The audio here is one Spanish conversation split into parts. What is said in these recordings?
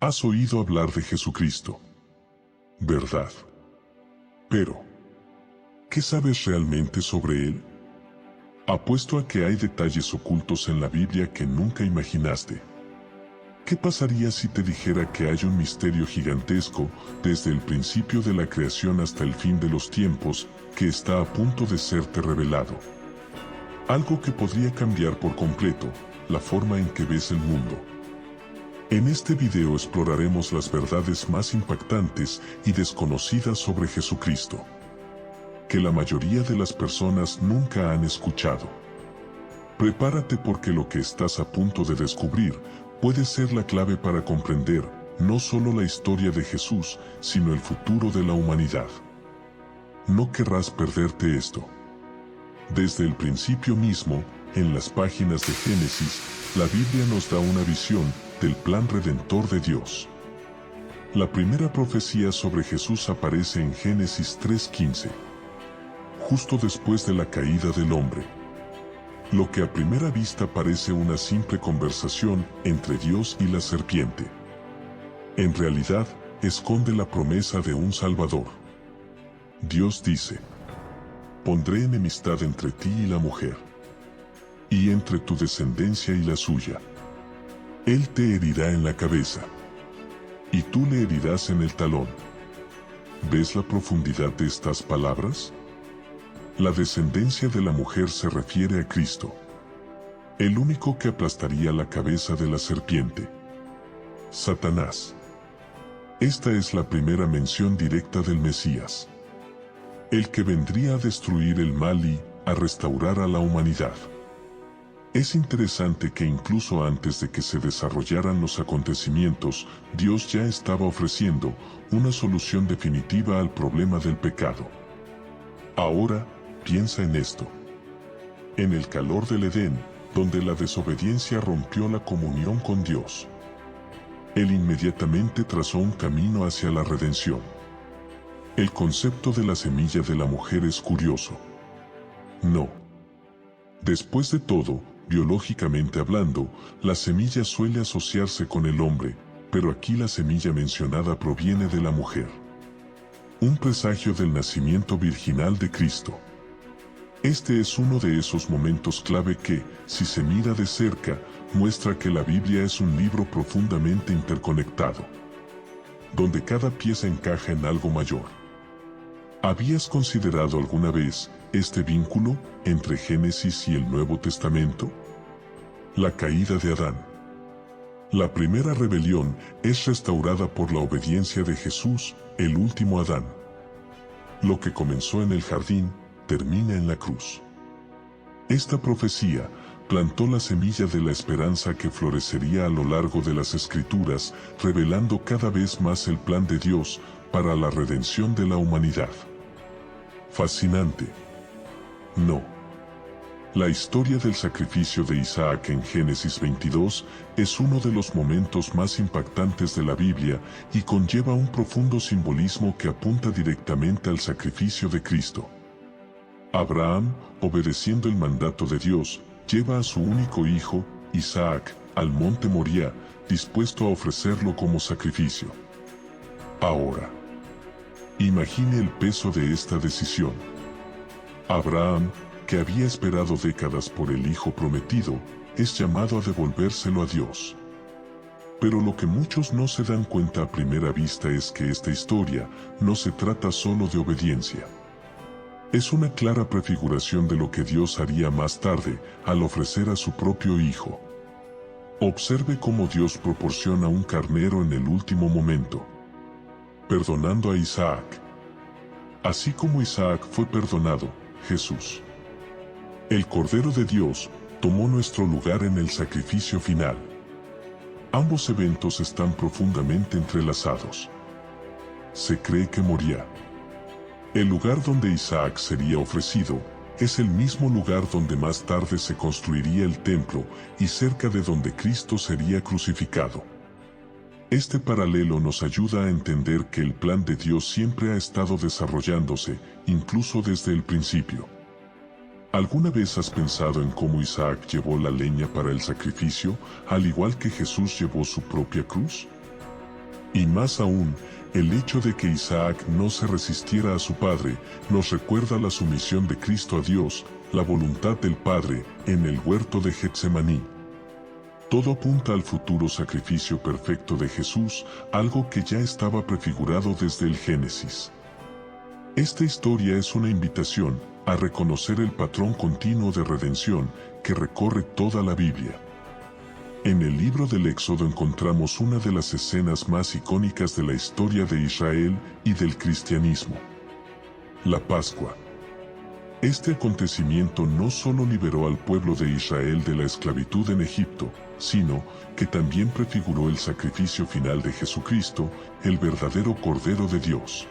Has oído hablar de Jesucristo, ¿verdad? Pero, ¿qué sabes realmente sobre Él? Apuesto a que hay detalles ocultos en la Biblia que nunca imaginaste. ¿Qué pasaría si te dijera que hay un misterio gigantesco, desde el principio de la creación hasta el fin de los tiempos, que está a punto de serte revelado? Algo que podría cambiar por completo la forma en que ves el mundo. En este video exploraremos las verdades más impactantes y desconocidas sobre Jesucristo, que la mayoría de las personas nunca han escuchado. Prepárate porque lo que estás a punto de descubrir puede ser la clave para comprender no solo la historia de Jesús, sino el futuro de la humanidad. No querrás perderte esto. Desde el principio mismo, en las páginas de Génesis, la Biblia nos da una visión del plan redentor de Dios. La primera profecía sobre Jesús aparece en Génesis 3:15, justo después de la caída del hombre. Lo que a primera vista parece una simple conversación entre Dios y la serpiente, en realidad esconde la promesa de un Salvador. Dios dice: pondré enemistad entre ti y la mujer, y entre tu descendencia y la suya. Él te herirá en la cabeza, y tú le herirás en el talón. ¿Ves la profundidad de estas palabras? La descendencia de la mujer se refiere a Cristo, el único que aplastaría la cabeza de la serpiente, Satanás. Esta es la primera mención directa del Mesías, el que vendría a destruir el mal y a restaurar a la humanidad. Es interesante que incluso antes de que se desarrollaran los acontecimientos, Dios ya estaba ofreciendo una solución definitiva al problema del pecado. Ahora, piensa en esto. En el calor del Edén, donde la desobediencia rompió la comunión con Dios, Él inmediatamente trazó un camino hacia la redención. El concepto de la semilla de la mujer es curioso. No. Después de todo, biológicamente hablando, la semilla suele asociarse con el hombre, pero aquí la semilla mencionada proviene de la mujer. Un presagio del nacimiento virginal de Cristo. Este es uno de esos momentos clave que, si se mira de cerca, muestra que la Biblia es un libro profundamente interconectado, donde cada pieza encaja en algo mayor. ¿Habías considerado alguna vez este vínculo entre Génesis y el Nuevo Testamento? La caída de Adán. La primera rebelión es restaurada por la obediencia de Jesús, el último Adán. Lo que comenzó en el jardín, termina en la cruz. Esta profecía plantó la semilla de la esperanza que florecería a lo largo de las Escrituras, revelando cada vez más el plan de Dios para la redención de la humanidad. Fascinante. No. La historia del sacrificio de Isaac en Génesis 22 es uno de los momentos más impactantes de la Biblia y conlleva un profundo simbolismo que apunta directamente al sacrificio de Cristo. Abraham, obedeciendo el mandato de Dios, lleva a su único hijo, Isaac, al monte Moría, dispuesto a ofrecerlo como sacrificio. Ahora, imagine el peso de esta decisión. Abraham, que había esperado décadas por el hijo prometido, es llamado a devolvérselo a Dios. Pero lo que muchos no se dan cuenta a primera vista es que esta historia no se trata solo de obediencia. Es una clara prefiguración de lo que Dios haría más tarde al ofrecer a su propio hijo. Observe cómo Dios proporciona un carnero en el último momento, perdonando a Isaac. Así como Isaac fue perdonado, Jesús, el Cordero de Dios, tomó nuestro lugar en el sacrificio final. Ambos eventos están profundamente entrelazados. Se cree que Moría, el lugar donde Isaac sería ofrecido, es el mismo lugar donde más tarde se construiría el templo y cerca de donde Cristo sería crucificado. Este paralelo nos ayuda a entender que el plan de Dios siempre ha estado desarrollándose, incluso desde el principio. ¿Alguna vez has pensado en cómo Isaac llevó la leña para el sacrificio, al igual que Jesús llevó su propia cruz? Y más aún, el hecho de que Isaac no se resistiera a su padre, nos recuerda la sumisión de Cristo a Dios, la voluntad del Padre, en el huerto de Getsemaní. Todo apunta al futuro sacrificio perfecto de Jesús, algo que ya estaba prefigurado desde el Génesis. Esta historia es una invitación a reconocer el patrón continuo de redención que recorre toda la Biblia. En el libro del Éxodo encontramos una de las escenas más icónicas de la historia de Israel y del cristianismo: la Pascua. Este acontecimiento no solo liberó al pueblo de Israel de la esclavitud en Egipto, sino que también prefiguró el sacrificio final de Jesucristo, el verdadero Cordero de Dios.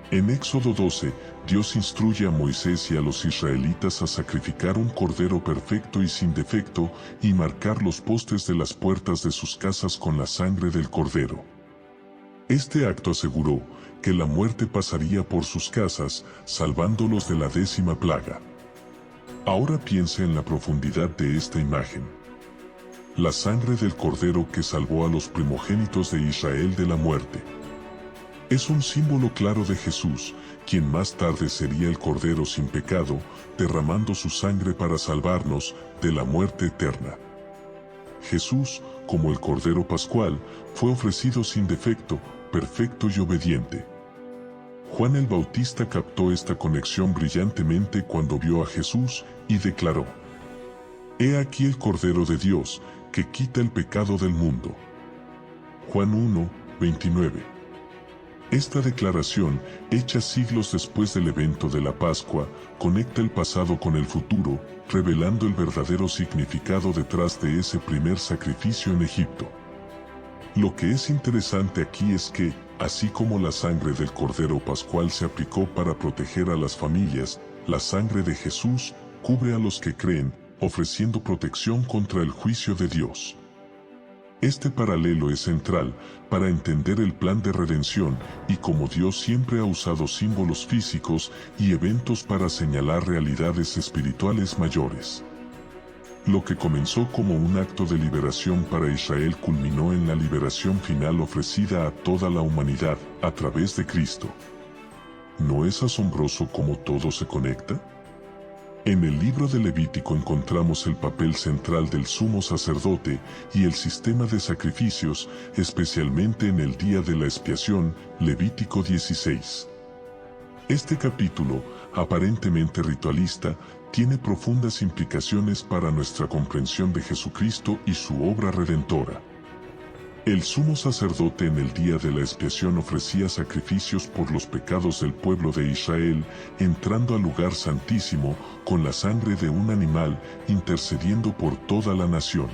En Éxodo 12, Dios instruye a Moisés y a los israelitas a sacrificar un cordero perfecto y sin defecto, y marcar los postes de las puertas de sus casas con la sangre del cordero. Este acto aseguró que la muerte pasaría por sus casas, salvándolos de la 10ª plaga. Ahora piense en la profundidad de esta imagen. La sangre del cordero que salvó a los primogénitos de Israel de la muerte. Es un símbolo claro de Jesús, quien más tarde sería el Cordero sin pecado, derramando su sangre para salvarnos de la muerte eterna. Jesús, como el Cordero Pascual, fue ofrecido sin defecto, perfecto y obediente. Juan el Bautista captó esta conexión brillantemente cuando vio a Jesús y declaró: «He aquí el Cordero de Dios, que quita el pecado del mundo». Juan 1, 29. Esta declaración, hecha siglos después del evento de la Pascua, conecta el pasado con el futuro, revelando el verdadero significado detrás de ese primer sacrificio en Egipto. Lo que es interesante aquí es que, así como la sangre del Cordero Pascual se aplicó para proteger a las familias, la sangre de Jesús cubre a los que creen, ofreciendo protección contra el juicio de Dios. Este paralelo es central para entender el plan de redención y cómo Dios siempre ha usado símbolos físicos y eventos para señalar realidades espirituales mayores. Lo que comenzó como un acto de liberación para Israel culminó en la liberación final ofrecida a toda la humanidad a través de Cristo. ¿No es asombroso cómo todo se conecta? En el libro de Levítico encontramos el papel central del sumo sacerdote y el sistema de sacrificios, especialmente en el día de la expiación, Levítico 16. Este capítulo, aparentemente ritualista, tiene profundas implicaciones para nuestra comprensión de Jesucristo y su obra redentora. El sumo sacerdote en el día de la expiación ofrecía sacrificios por los pecados del pueblo de Israel, entrando al lugar santísimo con la sangre de un animal, intercediendo por toda la nación.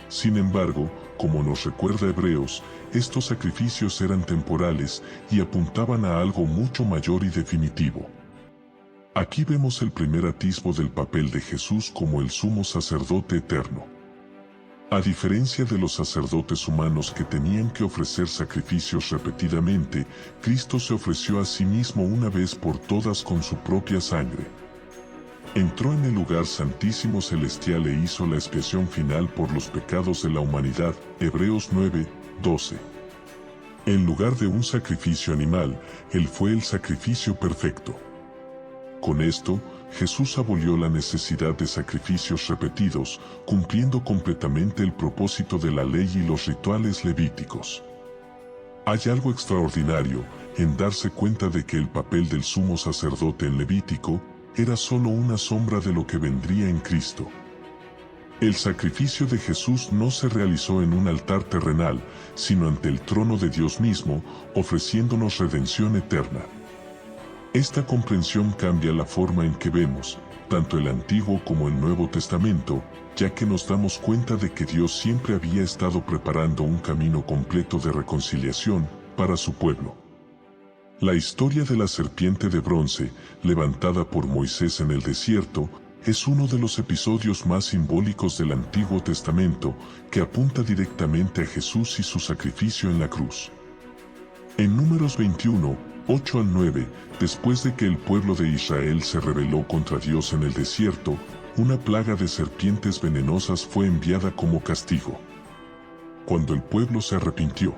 Sin embargo, como nos recuerda Hebreos, estos sacrificios eran temporales y apuntaban a algo mucho mayor y definitivo. Aquí vemos el primer atisbo del papel de Jesús como el sumo sacerdote eterno. A diferencia de los sacerdotes humanos que tenían que ofrecer sacrificios repetidamente, Cristo se ofreció a sí mismo una vez por todas con su propia sangre. Entró en el lugar santísimo celestial e hizo la expiación final por los pecados de la humanidad, Hebreos 9, 12. En lugar de un sacrificio animal, Él fue el sacrificio perfecto. Con esto, Jesús abolió la necesidad de sacrificios repetidos, cumpliendo completamente el propósito de la ley y los rituales levíticos. Hay algo extraordinario en darse cuenta de que el papel del sumo sacerdote en Levítico era solo una sombra de lo que vendría en Cristo. El sacrificio de Jesús no se realizó en un altar terrenal, sino ante el trono de Dios mismo, ofreciéndonos redención eterna. Esta comprensión cambia la forma en que vemos, tanto el Antiguo como el Nuevo Testamento, ya que nos damos cuenta de que Dios siempre había estado preparando un camino completo de reconciliación para su pueblo. La historia de la serpiente de bronce, levantada por Moisés en el desierto, es uno de los episodios más simbólicos del Antiguo Testamento, que apunta directamente a Jesús y su sacrificio en la cruz. En Números 21, 8 al 9, después de que el pueblo de Israel se rebeló contra Dios en el desierto, una plaga de serpientes venenosas fue enviada como castigo. Cuando el pueblo se arrepintió,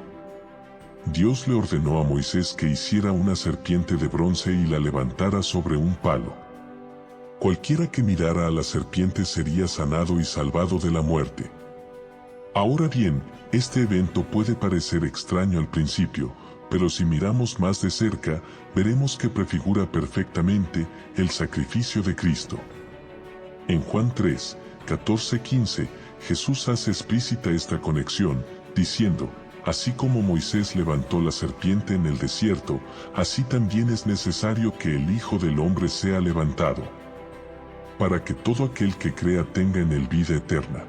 Dios le ordenó a Moisés que hiciera una serpiente de bronce y la levantara sobre un palo. Cualquiera que mirara a la serpiente sería sanado y salvado de la muerte. Ahora bien, este evento puede parecer extraño al principio, pero si miramos más de cerca, veremos que prefigura perfectamente el sacrificio de Cristo. En Juan 3, 14-15, Jesús hace explícita esta conexión, diciendo: así como Moisés levantó la serpiente en el desierto, así también es necesario que el Hijo del Hombre sea levantado, para que todo aquel que crea tenga en él vida eterna.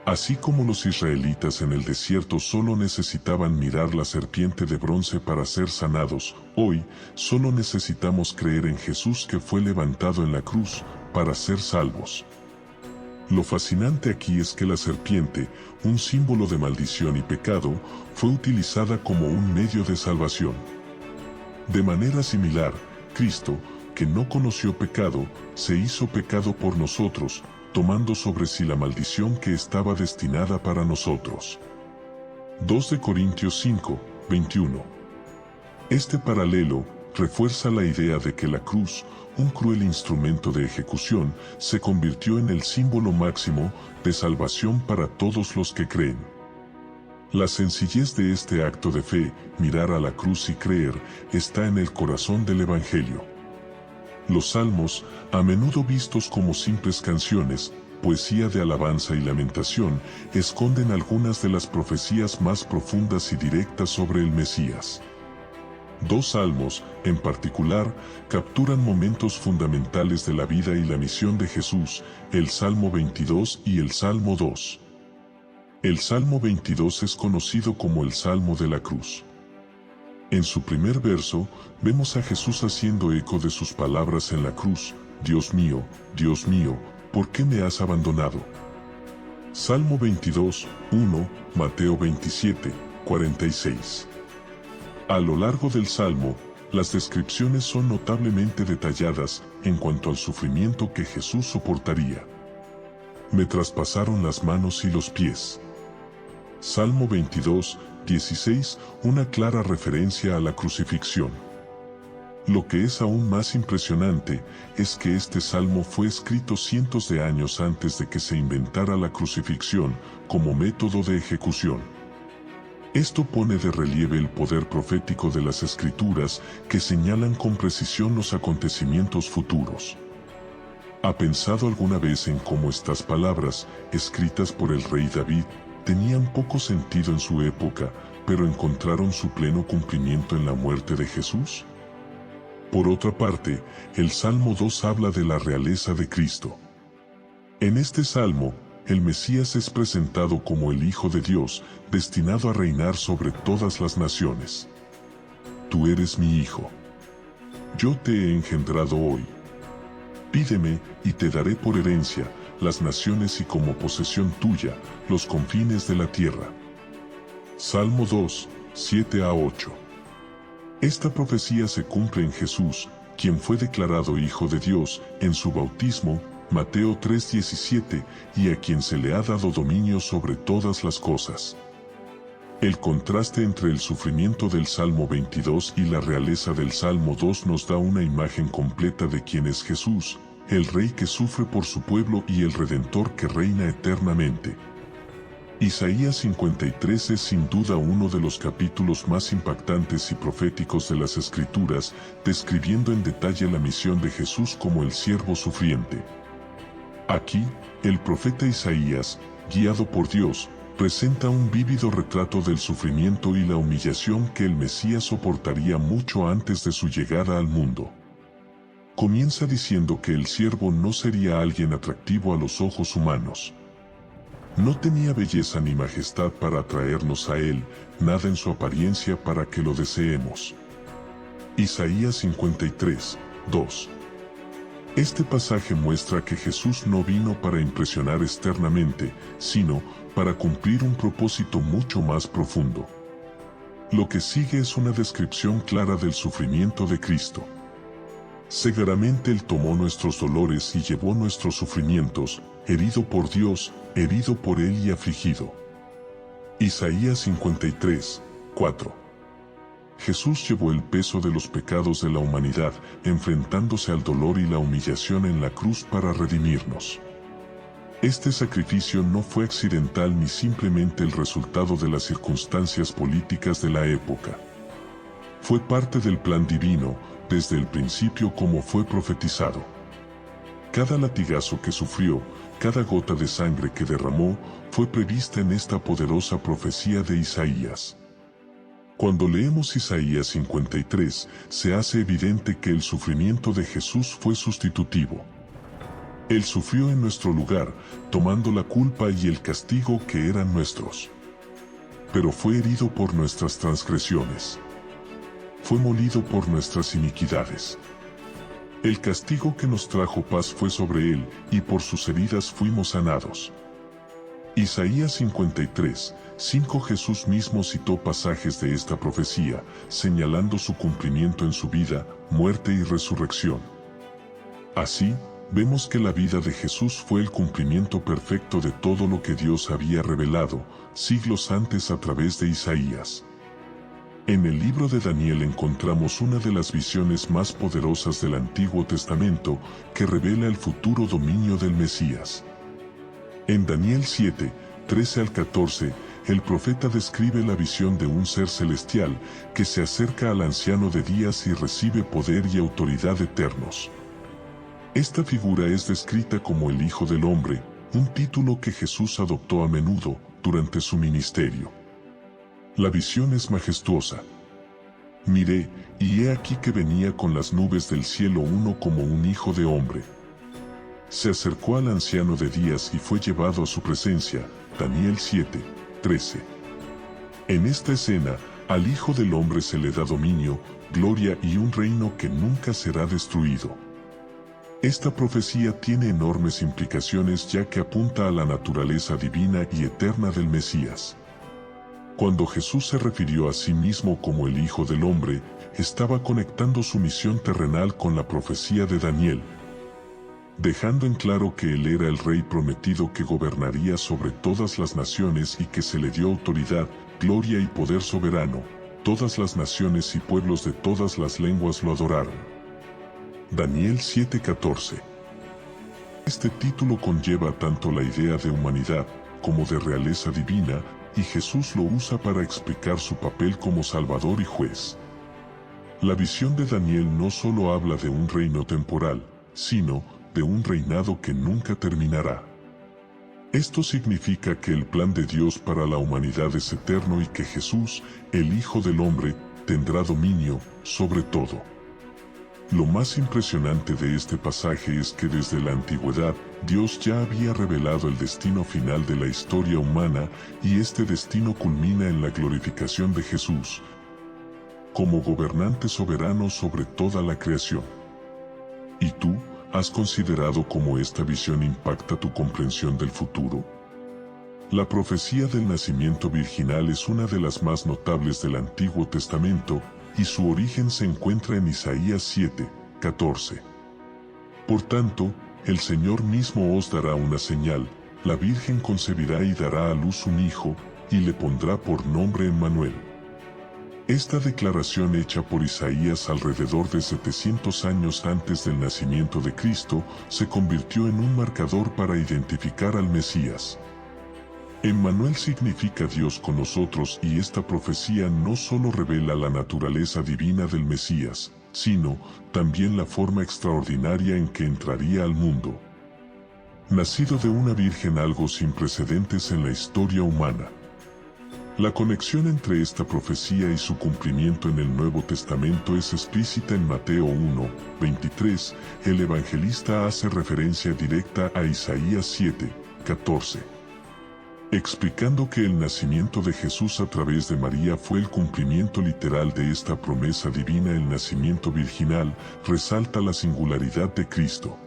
Así como los israelitas en el desierto solo necesitaban mirar la serpiente de bronce para ser sanados, hoy solo necesitamos creer en Jesús que fue levantado en la cruz para ser salvos. Lo fascinante aquí es que la serpiente, un símbolo de maldición y pecado, fue utilizada como un medio de salvación. De manera similar, Cristo, que no conoció pecado, se hizo pecado por nosotros, tomando sobre sí la maldición que estaba destinada para nosotros. 2 de Corintios 5, 21. Este paralelo refuerza la idea de que la cruz, un cruel instrumento de ejecución, se convirtió en el símbolo máximo de salvación para todos los que creen. La sencillez de este acto de fe, mirar a la cruz y creer, está en el corazón del Evangelio. Los salmos, a menudo vistos como simples canciones, poesía de alabanza y lamentación, esconden algunas de las profecías más profundas y directas sobre el Mesías. Dos salmos, en particular, capturan momentos fundamentales de la vida y la misión de Jesús, el Salmo 22 y el Salmo 2. El Salmo 22 es conocido como el Salmo de la Cruz. En su primer verso, vemos a Jesús haciendo eco de sus palabras en la cruz: Dios mío, ¿por qué me has abandonado? Salmo 22, 1, Mateo 27, 46. A lo largo del Salmo, las descripciones son notablemente detalladas en cuanto al sufrimiento que Jesús soportaría. Me traspasaron las manos y los pies. Salmo 22, 16, una clara referencia a la crucifixión. Lo que es aún más impresionante es que este salmo fue escrito cientos de años antes de que se inventara la crucifixión como método de ejecución. Esto pone de relieve el poder profético de las Escrituras que señalan con precisión los acontecimientos futuros. ¿Ha pensado alguna vez en cómo estas palabras, escritas por el rey David, tenían poco sentido en su época, pero encontraron su pleno cumplimiento en la muerte de Jesús? Por otra parte, el Salmo 2 habla de la realeza de Cristo. En este salmo, el Mesías es presentado como el Hijo de Dios, destinado a reinar sobre todas las naciones. Tú eres mi Hijo. Yo te he engendrado hoy. Pídeme, y te daré por herencia las naciones y como posesión tuya los confines de la tierra. Salmo 2, 7-8. Esta profecía se cumple en Jesús, quien fue declarado Hijo de Dios en su bautismo, Mateo 3:17, y a quien se le ha dado dominio sobre todas las cosas. El contraste entre el sufrimiento del Salmo 22 y la realeza del Salmo 2 nos da una imagen completa de quién es Jesús, el Rey que sufre por su pueblo y el Redentor que reina eternamente. Isaías 53 es sin duda uno de los capítulos más impactantes y proféticos de las Escrituras, describiendo en detalle la misión de Jesús como el siervo sufriente. Aquí, el profeta Isaías, guiado por Dios, presenta un vívido retrato del sufrimiento y la humillación que el Mesías soportaría mucho antes de su llegada al mundo. Comienza diciendo que el siervo no sería alguien atractivo a los ojos humanos. No tenía belleza ni majestad para atraernos a él, nada en su apariencia para que lo deseemos. Isaías 53, 2. Este pasaje muestra que Jesús no vino para impresionar externamente, sino para cumplir un propósito mucho más profundo. Lo que sigue es una descripción clara del sufrimiento de Cristo. Severamente Él tomó nuestros dolores y llevó nuestros sufrimientos, herido por Dios, herido por Él y afligido. Isaías 53, 4. Jesús llevó el peso de los pecados de la humanidad, enfrentándose al dolor y la humillación en la cruz para redimirnos. Este sacrificio no fue accidental ni simplemente el resultado de las circunstancias políticas de la época. Fue parte del plan divino, desde el principio como fue profetizado. Cada latigazo que sufrió, cada gota de sangre que derramó, fue prevista en esta poderosa profecía de Isaías. Cuando leemos Isaías 53, se hace evidente que el sufrimiento de Jesús fue sustitutivo. Él sufrió en nuestro lugar, tomando la culpa y el castigo que eran nuestros. Pero fue herido por nuestras transgresiones. Fue molido por nuestras iniquidades. El castigo que nos trajo paz fue sobre él, y por sus heridas fuimos sanados. Isaías 53, 5. Jesús mismo citó pasajes de esta profecía, señalando su cumplimiento en su vida, muerte y resurrección. Así, vemos que la vida de Jesús fue el cumplimiento perfecto de todo lo que Dios había revelado, siglos antes a través de Isaías. En el libro de Daniel encontramos una de las visiones más poderosas del Antiguo Testamento, que revela el futuro dominio del Mesías. En Daniel 7, 13 al 14, el profeta describe la visión de un ser celestial, que se acerca al anciano de días y recibe poder y autoridad eternos. Esta figura es descrita como el Hijo del Hombre, un título que Jesús adoptó a menudo durante su ministerio. La visión es majestuosa. Miré, y he aquí que venía con las nubes del cielo uno como un hijo de hombre. Se acercó al anciano de días y fue llevado a su presencia. Daniel 7, 13. En esta escena, al Hijo del Hombre se le da dominio, gloria y un reino que nunca será destruido. Esta profecía tiene enormes implicaciones ya que apunta a la naturaleza divina y eterna del Mesías. Cuando Jesús se refirió a sí mismo como el Hijo del Hombre, estaba conectando su misión terrenal con la profecía de Daniel, dejando en claro que él era el Rey prometido que gobernaría sobre todas las naciones y que se le dio autoridad, gloria y poder soberano. Todas las naciones y pueblos de todas las lenguas lo adoraron. Daniel 7:14. Este título conlleva tanto la idea de humanidad como de realeza divina, y Jesús lo usa para explicar su papel como Salvador y Juez. La visión de Daniel no solo habla de un reino temporal, sino de un reinado que nunca terminará. Esto significa que el plan de Dios para la humanidad es eterno y que Jesús, el Hijo del Hombre, tendrá dominio sobre todo. Lo más impresionante de este pasaje es que desde la antigüedad, Dios ya había revelado el destino final de la historia humana, y este destino culmina en la glorificación de Jesús, como gobernante soberano sobre toda la creación. ¿Y tú, has considerado cómo esta visión impacta tu comprensión del futuro? La profecía del nacimiento virginal es una de las más notables del Antiguo Testamento, y su origen se encuentra en Isaías 7, 14. Por tanto, el Señor mismo os dará una señal: la Virgen concebirá y dará a luz un hijo, y le pondrá por nombre Emmanuel. Esta declaración hecha por Isaías alrededor de 700 años antes del nacimiento de Cristo, se convirtió en un marcador para identificar al Mesías. Emmanuel significa Dios con nosotros, y esta profecía no solo revela la naturaleza divina del Mesías, sino también la forma extraordinaria en que entraría al mundo. Nacido de una virgen, algo sin precedentes en la historia humana. La conexión entre esta profecía y su cumplimiento en el Nuevo Testamento es explícita en Mateo 1, 23, el evangelista hace referencia directa a Isaías 7, 14. Explicando que el nacimiento de Jesús a través de María fue el cumplimiento literal de esta promesa divina. El nacimiento virginal resalta la singularidad de Cristo.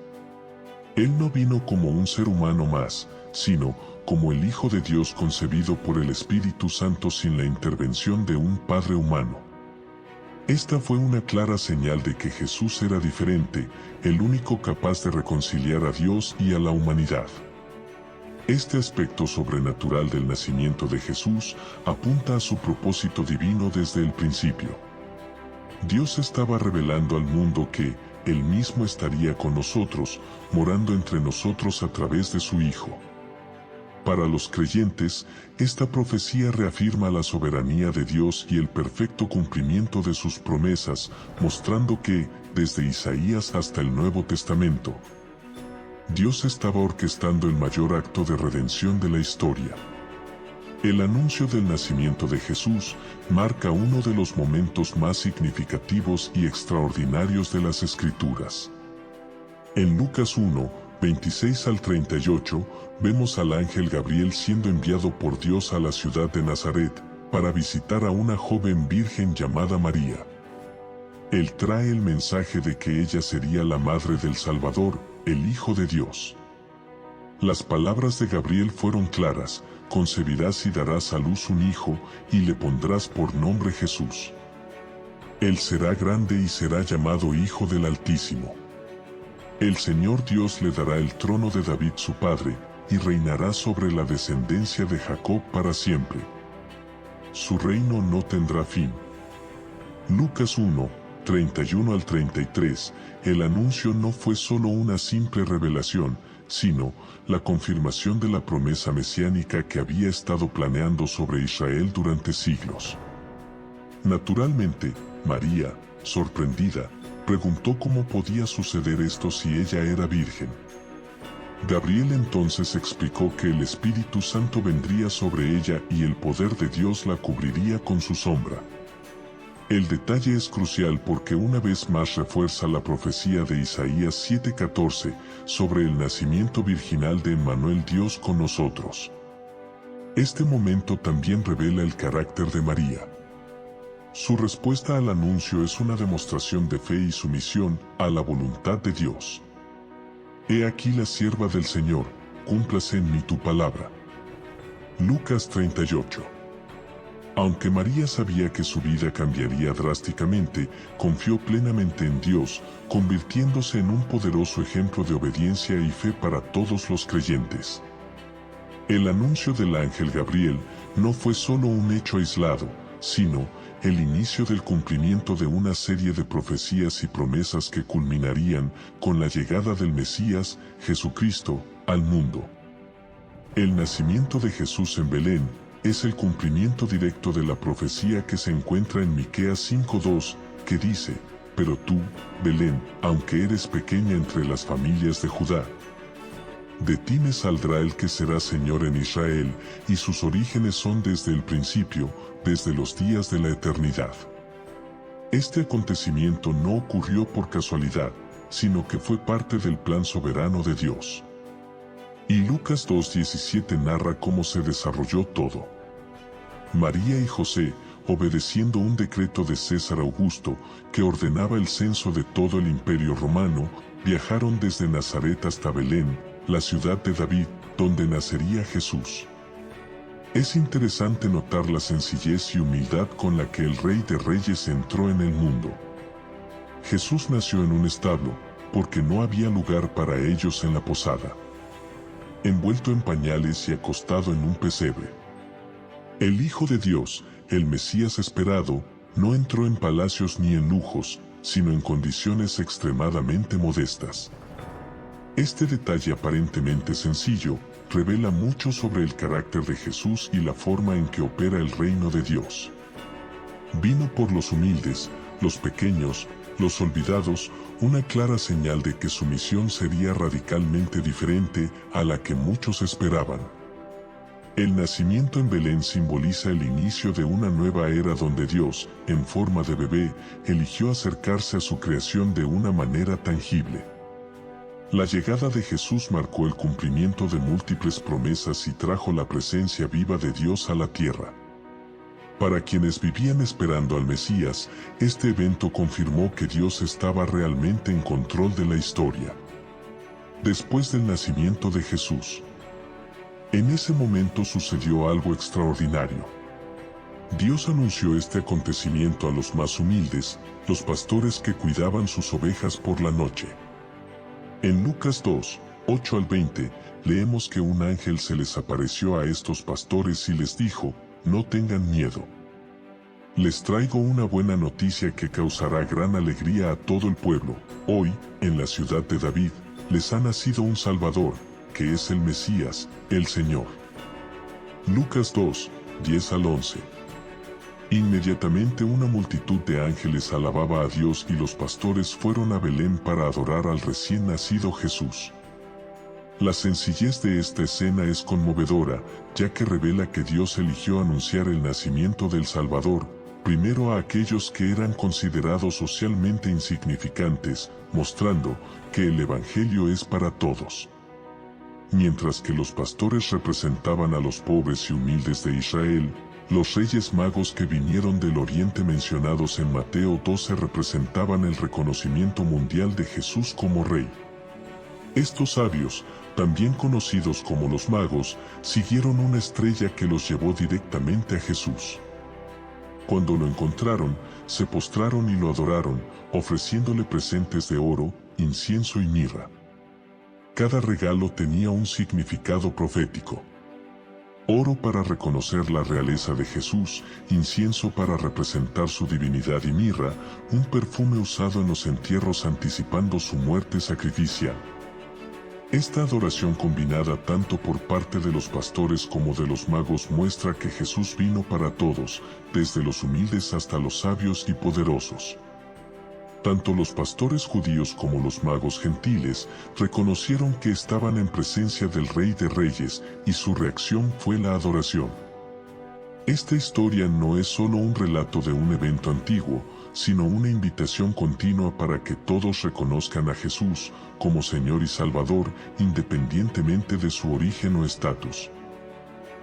Él no vino como un ser humano más, sino como el Hijo de Dios concebido por el Espíritu Santo sin la intervención de un padre humano. Esta fue una clara señal de que Jesús era diferente, el único capaz de reconciliar a Dios y a la humanidad. Este aspecto sobrenatural del nacimiento de Jesús apunta a su propósito divino desde el principio. Dios estaba revelando al mundo que Él mismo estaría con nosotros, morando entre nosotros a través de su Hijo. Para los creyentes, esta profecía reafirma la soberanía de Dios y el perfecto cumplimiento de sus promesas, mostrando que, desde Isaías hasta el Nuevo Testamento, Dios estaba orquestando el mayor acto de redención de la historia. El anuncio del nacimiento de Jesús marca uno de los momentos más significativos y extraordinarios de las Escrituras. En Lucas 1, 26 al 38, vemos al ángel Gabriel siendo enviado por Dios a la ciudad de Nazaret, para visitar a una joven virgen llamada María. Él trae el mensaje de que ella sería la madre del Salvador, el Hijo de Dios. Las palabras de Gabriel fueron claras: concebirás y darás a luz un hijo, y le pondrás por nombre Jesús. Él será grande y será llamado Hijo del Altísimo. El Señor Dios le dará el trono de David su padre, y reinará sobre la descendencia de Jacob para siempre. Su reino no tendrá fin. Lucas 1, 31 al 33, el anuncio no fue solo una simple revelación, sino la confirmación de la promesa mesiánica que había estado planeando sobre Israel durante siglos. Naturalmente, María, sorprendida, preguntó cómo podía suceder esto si ella era virgen. Gabriel entonces explicó que el Espíritu Santo vendría sobre ella y el poder de Dios la cubriría con su sombra. El detalle es crucial porque una vez más refuerza la profecía de Isaías 7:14 sobre el nacimiento virginal de Emmanuel, Dios con nosotros. Este momento también revela el carácter de María. Su respuesta al anuncio es una demostración de fe y sumisión a la voluntad de Dios. He aquí la sierva del Señor, cúmplase en mí tu palabra. Lucas 38. Aunque María sabía que su vida cambiaría drásticamente, confió plenamente en Dios, convirtiéndose en un poderoso ejemplo de obediencia y fe para todos los creyentes. El anuncio del ángel Gabriel no fue solo un hecho aislado, sino el inicio del cumplimiento de una serie de profecías y promesas que culminarían con la llegada del Mesías, Jesucristo, al mundo. El nacimiento de Jesús en Belén es el cumplimiento directo de la profecía que se encuentra en Miqueas 5:2, que dice: «Pero tú, Belén, aunque eres pequeña entre las familias de Judá, de ti me saldrá el que será Señor en Israel, y sus orígenes son desde el principio, desde los días de la eternidad». Este acontecimiento no ocurrió por casualidad, sino que fue parte del plan soberano de Dios. Y Lucas 2:17 narra cómo se desarrolló todo. María y José, obedeciendo un decreto de César Augusto que ordenaba el censo de todo el Imperio Romano, viajaron desde Nazaret hasta Belén, la ciudad de David, donde nacería Jesús. Es interesante notar la sencillez y humildad con la que el Rey de Reyes entró en el mundo. Jesús nació en un establo, porque no había lugar para ellos en la posada. Envuelto en pañales y acostado en un pesebre. El Hijo de Dios, el Mesías esperado, no entró en palacios ni en lujos, sino en condiciones extremadamente modestas. Este detalle aparentemente sencillo revela mucho sobre el carácter de Jesús y la forma en que opera el reino de Dios. Vino por los humildes, los pequeños, los olvidados, una clara señal de que su misión sería radicalmente diferente a la que muchos esperaban. El nacimiento en Belén simboliza el inicio de una nueva era donde Dios, en forma de bebé, eligió acercarse a su creación de una manera tangible. La llegada de Jesús marcó el cumplimiento de múltiples promesas y trajo la presencia viva de Dios a la tierra. Para quienes vivían esperando al Mesías, este evento confirmó que Dios estaba realmente en control de la historia. Después del nacimiento de Jesús, en ese momento sucedió algo extraordinario. Dios anunció este acontecimiento a los más humildes, los pastores que cuidaban sus ovejas por la noche. En Lucas 2, 8 al 20, leemos que un ángel se les apareció a estos pastores y les dijo: «No tengan miedo. Les traigo una buena noticia que causará gran alegría a todo el pueblo. Hoy, en la ciudad de David, les ha nacido un Salvador, que es el Mesías, el Señor. Lucas 2, 10 al 11. Inmediatamente una multitud de ángeles alababa a Dios y los pastores fueron a Belén para adorar al recién nacido Jesús. La sencillez de esta escena es conmovedora, ya que revela que Dios eligió anunciar el nacimiento del Salvador, primero a aquellos que eran considerados socialmente insignificantes, mostrando que el Evangelio es para todos. Mientras que los pastores representaban a los pobres y humildes de Israel, los reyes magos que vinieron del oriente mencionados en Mateo 12 representaban el reconocimiento mundial de Jesús como Rey. Estos sabios, también conocidos como los magos, siguieron una estrella que los llevó directamente a Jesús. Cuando lo encontraron, se postraron y lo adoraron, ofreciéndole presentes de oro, incienso y mirra. Cada regalo tenía un significado profético. Oro para reconocer la realeza de Jesús, incienso para representar su divinidad y mirra, un perfume usado en los entierros anticipando su muerte sacrificial. Esta adoración combinada tanto por parte de los pastores como de los magos muestra que Jesús vino para todos, desde los humildes hasta los sabios y poderosos. Tanto los pastores judíos como los magos gentiles reconocieron que estaban en presencia del Rey de Reyes, y su reacción fue la adoración. Esta historia no es solo un relato de un evento antiguo, sino una invitación continua para que todos reconozcan a Jesús como Señor y Salvador, independientemente de su origen o estatus.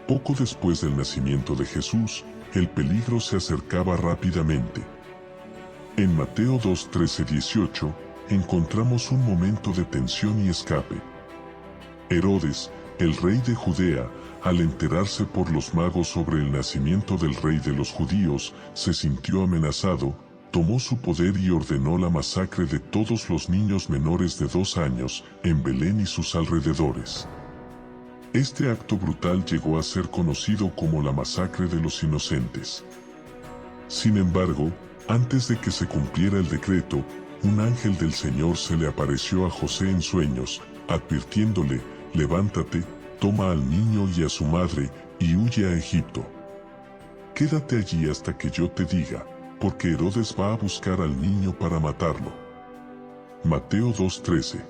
Poco después del nacimiento de Jesús, el peligro se acercaba rápidamente. En Mateo 2, 13-18, encontramos un momento de tensión y escape. Herodes, el rey de Judea, al enterarse por los magos sobre el nacimiento del rey de los judíos, se sintió amenazado, tomó su poder y ordenó la masacre de todos los niños menores de 2 años, en Belén y sus alrededores. Este acto brutal llegó a ser conocido como la masacre de los inocentes. Sin embargo, antes de que se cumpliera el decreto, un ángel del Señor se le apareció a José en sueños, advirtiéndole: «Levántate, toma al niño y a su madre, y huye a Egipto. Quédate allí hasta que yo te diga, porque Herodes va a buscar al niño para matarlo». Mateo 2:13.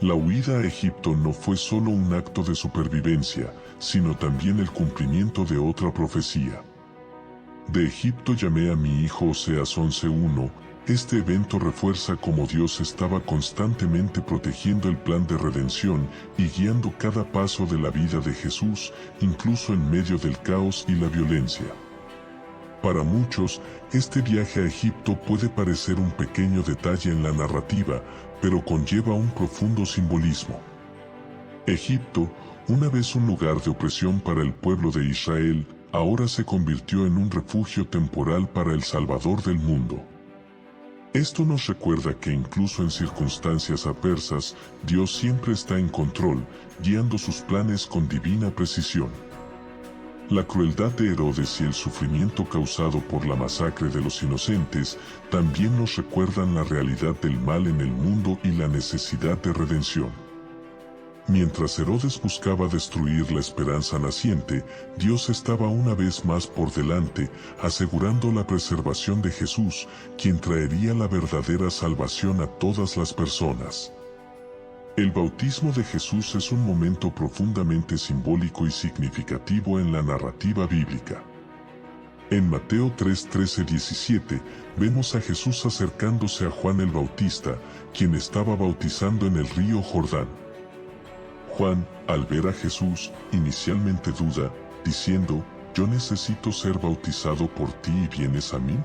La huida a Egipto no fue solo un acto de supervivencia, sino también el cumplimiento de otra profecía. De Egipto llamé a mi hijo, Oseas 11:1. Este evento refuerza cómo Dios estaba constantemente protegiendo el plan de redención y guiando cada paso de la vida de Jesús, incluso en medio del caos y la violencia. Para muchos, este viaje a Egipto puede parecer un pequeño detalle en la narrativa, pero conlleva un profundo simbolismo. Egipto, una vez un lugar de opresión para el pueblo de Israel, ahora se convirtió en un refugio temporal para el Salvador del mundo. Esto nos recuerda que incluso en circunstancias adversas, Dios siempre está en control, guiando sus planes con divina precisión. La crueldad de Herodes y el sufrimiento causado por la masacre de los inocentes también nos recuerdan la realidad del mal en el mundo y la necesidad de redención. Mientras Herodes buscaba destruir la esperanza naciente, Dios estaba una vez más por delante, asegurando la preservación de Jesús, quien traería la verdadera salvación a todas las personas. El bautismo de Jesús es un momento profundamente simbólico y significativo en la narrativa bíblica. En Mateo 3:13-17, vemos a Jesús acercándose a Juan el Bautista, quien estaba bautizando en el río Jordán. Juan, al ver a Jesús, inicialmente duda, diciendo: «¿Yo necesito ser bautizado por ti y vienes a mí?».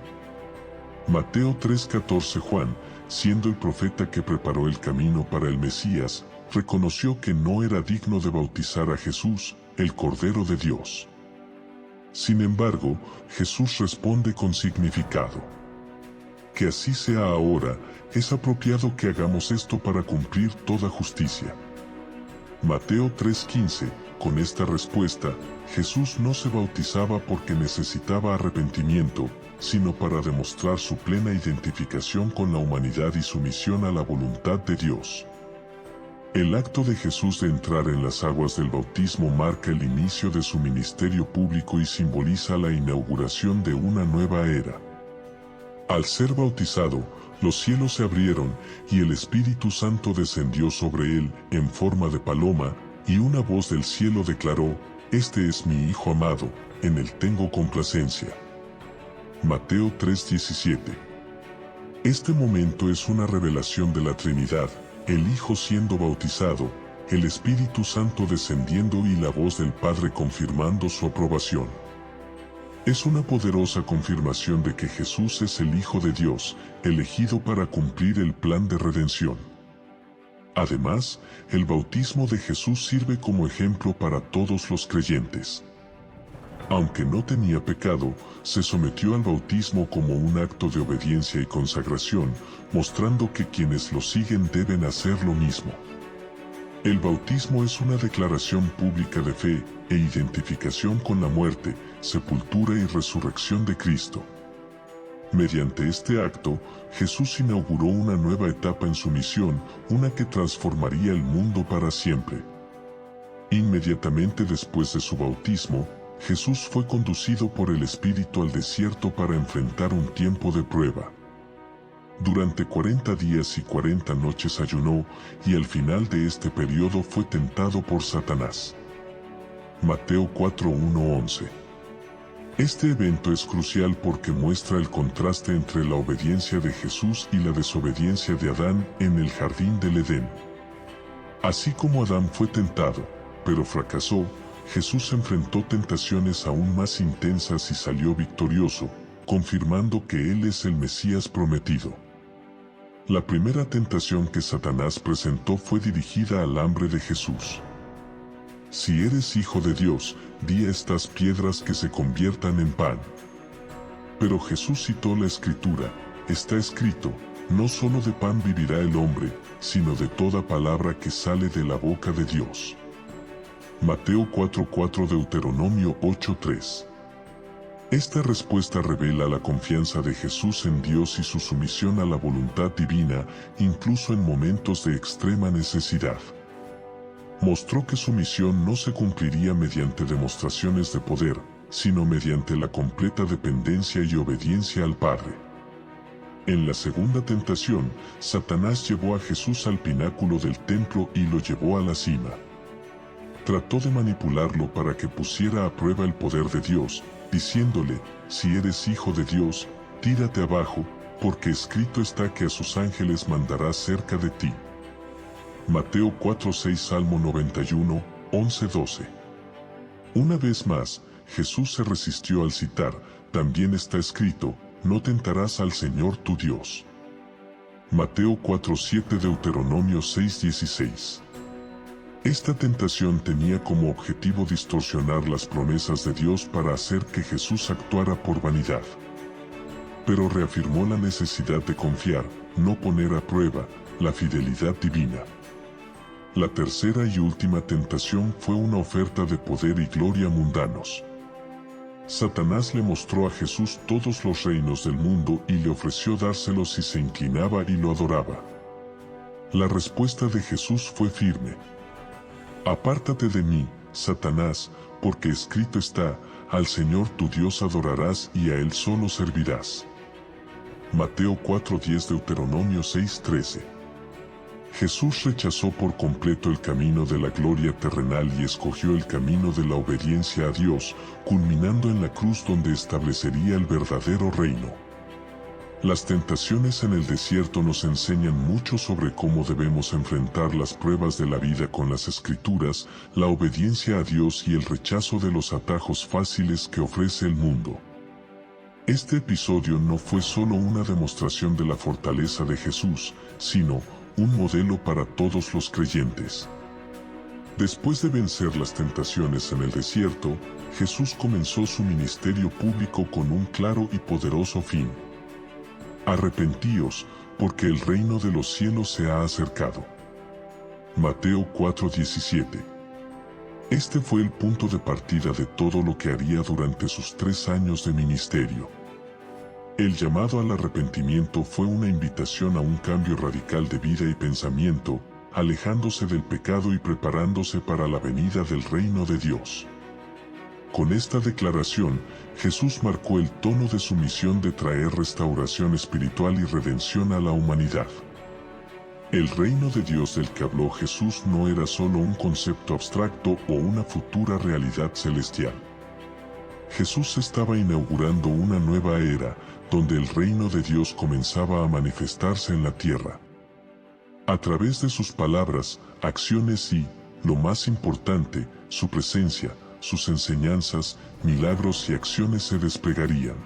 Mateo 3:14. Juan, siendo el profeta que preparó el camino para el Mesías, reconoció que no era digno de bautizar a Jesús, el Cordero de Dios. Sin embargo, Jesús responde con significado: «Que así sea ahora, es apropiado que hagamos esto para cumplir toda justicia». Mateo 3:15. Con esta respuesta, Jesús no se bautizaba porque necesitaba arrepentimiento, sino para demostrar su plena identificación con la humanidad y sumisión a la voluntad de Dios. El acto de Jesús de entrar en las aguas del bautismo marca el inicio de su ministerio público y simboliza la inauguración de una nueva era. Al ser bautizado, los cielos se abrieron y el Espíritu Santo descendió sobre él en forma de paloma, y una voz del cielo declaró: «Este es mi Hijo amado, en él tengo complacencia». Mateo 3:17. Este momento es una revelación de la Trinidad, el Hijo siendo bautizado, el Espíritu Santo descendiendo y la voz del Padre confirmando su aprobación. Es una poderosa confirmación de que Jesús es el Hijo de Dios, elegido para cumplir el plan de redención. Además, el bautismo de Jesús sirve como ejemplo para todos los creyentes. Aunque no tenía pecado, se sometió al bautismo como un acto de obediencia y consagración, mostrando que quienes lo siguen deben hacer lo mismo. El bautismo es una declaración pública de fe e identificación con la muerte, sepultura y resurrección de Cristo. Mediante este acto, Jesús inauguró una nueva etapa en su misión, una que transformaría el mundo para siempre. Inmediatamente después de su bautismo, Jesús fue conducido por el Espíritu al desierto para enfrentar un tiempo de prueba. Durante 40 días y 40 noches ayunó, y al final de este periodo fue tentado por Satanás. Mateo 4:1-11. Este evento es crucial porque muestra el contraste entre la obediencia de Jesús y la desobediencia de Adán en el jardín del Edén. Así como Adán fue tentado, pero fracasó, Jesús enfrentó tentaciones aún más intensas y salió victorioso, confirmando que Él es el Mesías prometido. La primera tentación que Satanás presentó fue dirigida al hambre de Jesús. «Si eres hijo de Dios, di a estas piedras que se conviertan en pan». Pero Jesús citó la Escritura: «Está escrito, no solo de pan vivirá el hombre, sino de toda palabra que sale de la boca de Dios». Mateo 4:4, Deuteronomio 8:3. Esta respuesta revela la confianza de Jesús en Dios y su sumisión a la voluntad divina, incluso en momentos de extrema necesidad. Mostró que su misión no se cumpliría mediante demostraciones de poder, sino mediante la completa dependencia y obediencia al Padre. En la segunda tentación, Satanás llevó a Jesús al pináculo del templo y lo llevó a la cima. Trató de manipularlo para que pusiera a prueba el poder de Dios, diciéndole: «Si eres hijo de Dios, tírate abajo, porque escrito está que a sus ángeles mandará cerca de ti». Mateo 4:6, Salmo 91, 11-12. Una vez más, Jesús se resistió al citar: «También está escrito, no tentarás al Señor tu Dios». Mateo 4:7, Deuteronomio 6:16. Esta tentación tenía como objetivo distorsionar las promesas de Dios para hacer que Jesús actuara por vanidad. Pero reafirmó la necesidad de confiar, no poner a prueba, la fidelidad divina. La tercera y última tentación fue una oferta de poder y gloria mundanos. Satanás le mostró a Jesús todos los reinos del mundo y le ofreció dárselos si se inclinaba y lo adoraba. La respuesta de Jesús fue firme: «Apártate de mí, Satanás, porque escrito está, al Señor tu Dios adorarás y a Él solo servirás». Mateo 4:10, Deuteronomio 6:13. Jesús rechazó por completo el camino de la gloria terrenal y escogió el camino de la obediencia a Dios, culminando en la cruz donde establecería el verdadero reino. Las tentaciones en el desierto nos enseñan mucho sobre cómo debemos enfrentar las pruebas de la vida con las Escrituras, la obediencia a Dios y el rechazo de los atajos fáciles que ofrece el mundo. Este episodio no fue solo una demostración de la fortaleza de Jesús, sino un modelo para todos los creyentes. Después de vencer las tentaciones en el desierto, Jesús comenzó su ministerio público con un claro y poderoso fin: «Arrepentíos, porque el reino de los cielos se ha acercado». Mateo 4:17. Este fue el punto de partida de todo lo que haría durante sus 3 años de ministerio. El llamado al arrepentimiento fue una invitación a un cambio radical de vida y pensamiento, alejándose del pecado y preparándose para la venida del reino de Dios. Con esta declaración, Jesús marcó el tono de su misión de traer restauración espiritual y redención a la humanidad. El reino de Dios del que habló Jesús no era solo un concepto abstracto o una futura realidad celestial. Jesús estaba inaugurando una nueva era, donde el reino de Dios comenzaba a manifestarse en la tierra. A través de sus palabras, acciones y, lo más importante, su presencia, sus enseñanzas, milagros y acciones se desplegarían.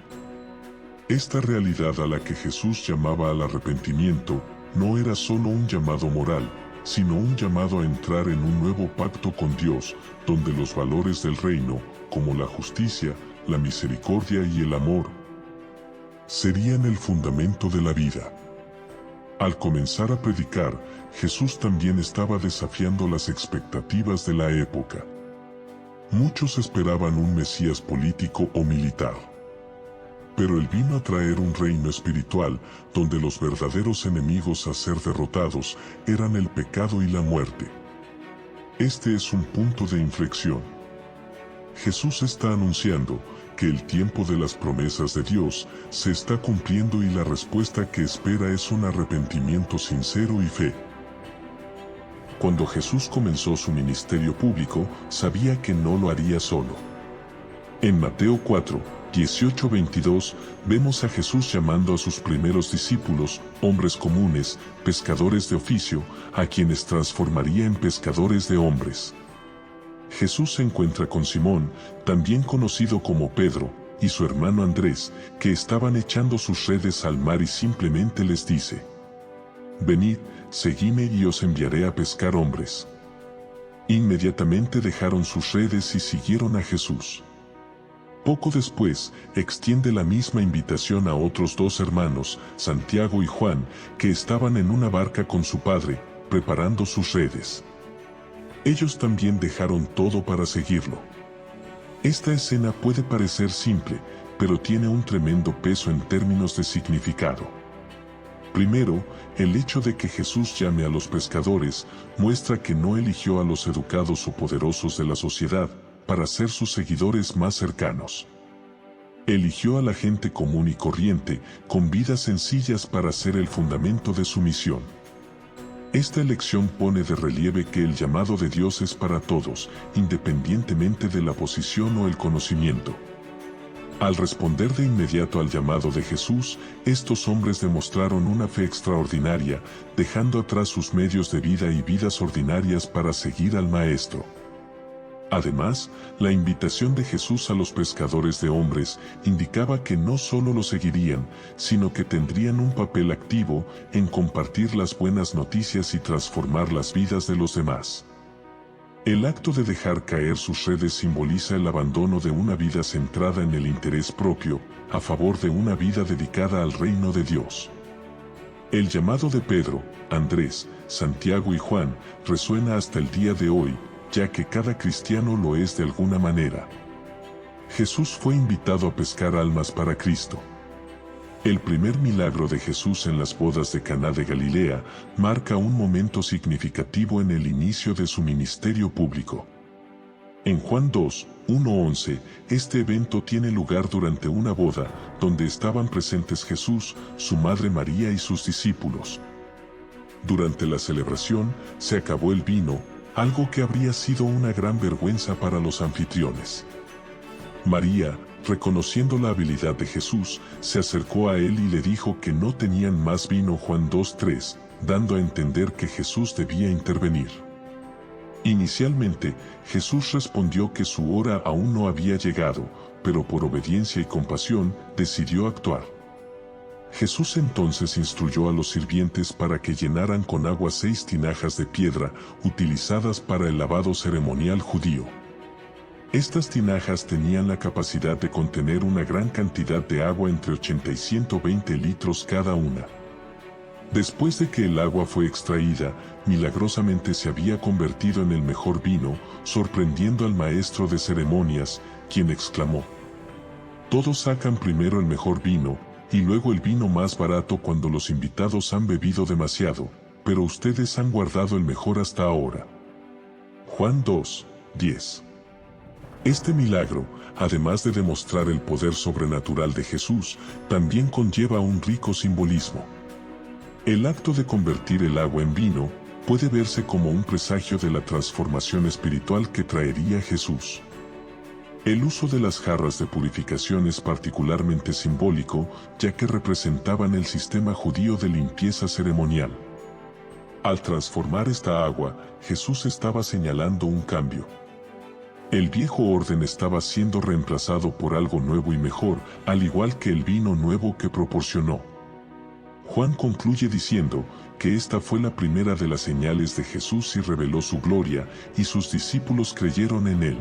Esta realidad a la que Jesús llamaba al arrepentimiento, no era solo un llamado moral, sino un llamado a entrar en un nuevo pacto con Dios, donde los valores del reino, como la justicia, la misericordia y el amor, serían el fundamento de la vida. Al comenzar a predicar, Jesús también estaba desafiando las expectativas de la época. Muchos esperaban un Mesías político o militar. Pero él vino a traer un reino espiritual, donde los verdaderos enemigos a ser derrotados eran el pecado y la muerte. Este es un punto de inflexión. Jesús está anunciando que el tiempo de las promesas de Dios se está cumpliendo y la respuesta que espera es un arrepentimiento sincero y fe. Cuando Jesús comenzó su ministerio público, sabía que no lo haría solo. En Mateo 4:18-22, vemos a Jesús llamando a sus primeros discípulos, hombres comunes, pescadores de oficio, a quienes transformaría en pescadores de hombres. Jesús se encuentra con Simón, también conocido como Pedro, y su hermano Andrés, que estaban echando sus redes al mar y simplemente les dice: «Venid, seguidme y os enviaré a pescar hombres». Inmediatamente dejaron sus redes y siguieron a Jesús. Poco después, extiende la misma invitación a otros 2 hermanos, Santiago y Juan, que estaban en una barca con su padre, preparando sus redes. Ellos también dejaron todo para seguirlo. Esta escena puede parecer simple, pero tiene un tremendo peso en términos de significado. Primero, el hecho de que Jesús llame a los pescadores muestra que no eligió a los educados o poderosos de la sociedad para ser sus seguidores más cercanos. Eligió a la gente común y corriente, con vidas sencillas para ser el fundamento de su misión. Esta elección pone de relieve que el llamado de Dios es para todos, independientemente de la posición o el conocimiento. Al responder de inmediato al llamado de Jesús, estos hombres demostraron una fe extraordinaria, dejando atrás sus medios de vida y vidas ordinarias para seguir al Maestro. Además, la invitación de Jesús a los pescadores de hombres indicaba que no solo lo seguirían, sino que tendrían un papel activo en compartir las buenas noticias y transformar las vidas de los demás. El acto de dejar caer sus redes simboliza el abandono de una vida centrada en el interés propio, a favor de una vida dedicada al reino de Dios. El llamado de Pedro, Andrés, Santiago y Juan resuena hasta el día de hoy, ya que cada cristiano lo es de alguna manera. Jesús fue invitado a pescar almas para Cristo. El primer milagro de Jesús en las bodas de Caná de Galilea marca un momento significativo en el inicio de su ministerio público. En Juan 2:1-11, este evento tiene lugar durante una boda, donde estaban presentes Jesús, su madre María y sus discípulos. Durante la celebración, se acabó el vino, algo que habría sido una gran vergüenza para los anfitriones. María, reconociendo la habilidad de Jesús, se acercó a él y le dijo que no tenían más vino. Juan 2:3, dando a entender que Jesús debía intervenir. Inicialmente, Jesús respondió que su hora aún no había llegado, pero por obediencia y compasión, decidió actuar. Jesús entonces instruyó a los sirvientes para que llenaran con agua 6 tinajas de piedra, utilizadas para el lavado ceremonial judío. Estas tinajas tenían la capacidad de contener una gran cantidad de agua, entre 80 y 120 litros cada una. Después de que el agua fue extraída, milagrosamente se había convertido en el mejor vino, sorprendiendo al maestro de ceremonias, quien exclamó: «Todos sacan primero el mejor vino, y luego el vino más barato cuando los invitados han bebido demasiado, pero ustedes han guardado el mejor hasta ahora». Juan 2:10. Este milagro, además de demostrar el poder sobrenatural de Jesús, también conlleva un rico simbolismo. El acto de convertir el agua en vino puede verse como un presagio de la transformación espiritual que traería Jesús. El uso de las jarras de purificación es particularmente simbólico, ya que representaban el sistema judío de limpieza ceremonial. Al transformar esta agua, Jesús estaba señalando un cambio. El viejo orden estaba siendo reemplazado por algo nuevo y mejor, al igual que el vino nuevo que proporcionó. Juan concluye diciendo que esta fue la primera de las señales de Jesús y reveló su gloria, y sus discípulos creyeron en él.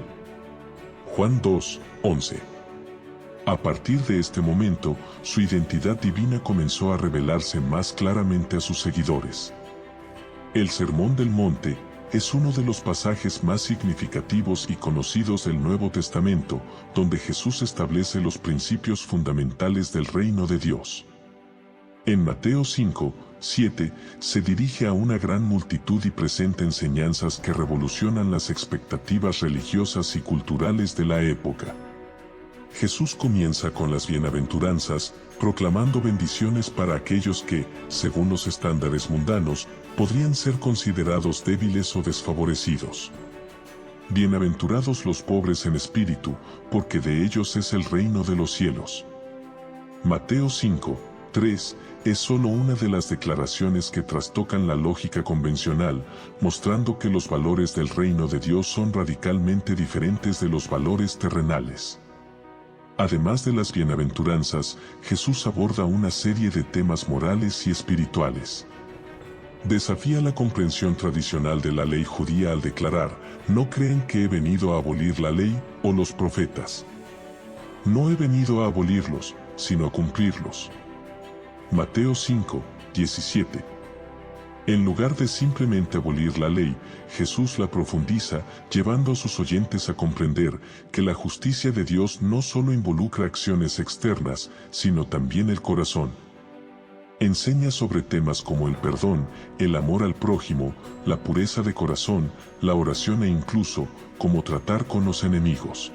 Juan 2:11. A partir de este momento, su identidad divina comenzó a revelarse más claramente a sus seguidores. El Sermón del Monte es uno de los pasajes más significativos y conocidos del Nuevo Testamento, donde Jesús establece los principios fundamentales del reino de Dios. En Mateo 5:7 se dirige a una gran multitud y presenta enseñanzas que revolucionan las expectativas religiosas y culturales de la época. Jesús comienza con las bienaventuranzas, proclamando bendiciones para aquellos que, según los estándares mundanos, podrían ser considerados débiles o desfavorecidos. Bienaventurados los pobres en espíritu, porque de ellos es el reino de los cielos. Mateo 5:3 es solo una de las declaraciones que trastocan la lógica convencional, mostrando que los valores del reino de Dios son radicalmente diferentes de los valores terrenales. Además de las bienaventuranzas, Jesús aborda una serie de temas morales y espirituales. Desafía la comprensión tradicional de la ley judía al declarar: «No creen que he venido a abolir la ley o los profetas. No he venido a abolirlos, sino a cumplirlos». Mateo 5:17. En lugar de simplemente abolir la ley, Jesús la profundiza, llevando a sus oyentes a comprender que la justicia de Dios no solo involucra acciones externas, sino también el corazón. Enseña sobre temas como el perdón, el amor al prójimo, la pureza de corazón, la oración e incluso, cómo tratar con los enemigos.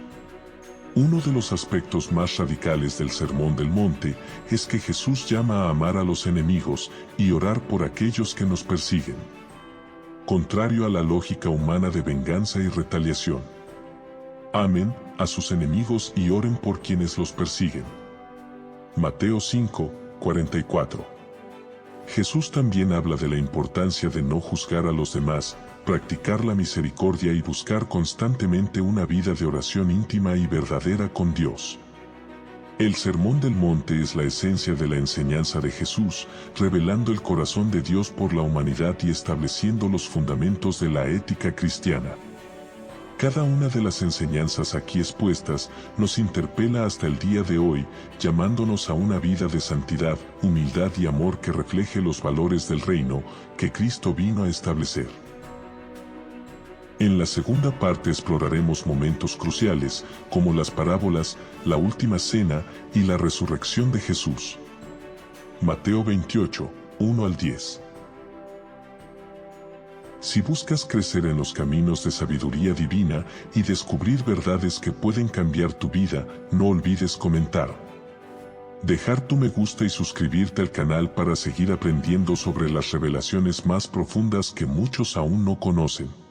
Uno de los aspectos más radicales del Sermón del Monte es que Jesús llama a amar a los enemigos y orar por aquellos que nos persiguen. Contrario a la lógica humana de venganza y retaliación. Amen a sus enemigos y oren por quienes los persiguen. Mateo 5:44. Jesús también habla de la importancia de no juzgar a los demás, practicar la misericordia y buscar constantemente una vida de oración íntima y verdadera con Dios. El Sermón del Monte es la esencia de la enseñanza de Jesús, revelando el corazón de Dios por la humanidad y estableciendo los fundamentos de la ética cristiana. Cada una de las enseñanzas aquí expuestas nos interpela hasta el día de hoy, llamándonos a una vida de santidad, humildad y amor que refleje los valores del reino que Cristo vino a establecer. En la segunda parte exploraremos momentos cruciales, como las parábolas, la última cena y la resurrección de Jesús. Mateo 28:1-10. Si buscas crecer en los caminos de sabiduría divina y descubrir verdades que pueden cambiar tu vida, no olvides comentar, dejar tu me gusta y suscribirte al canal para seguir aprendiendo sobre las revelaciones más profundas que muchos aún no conocen.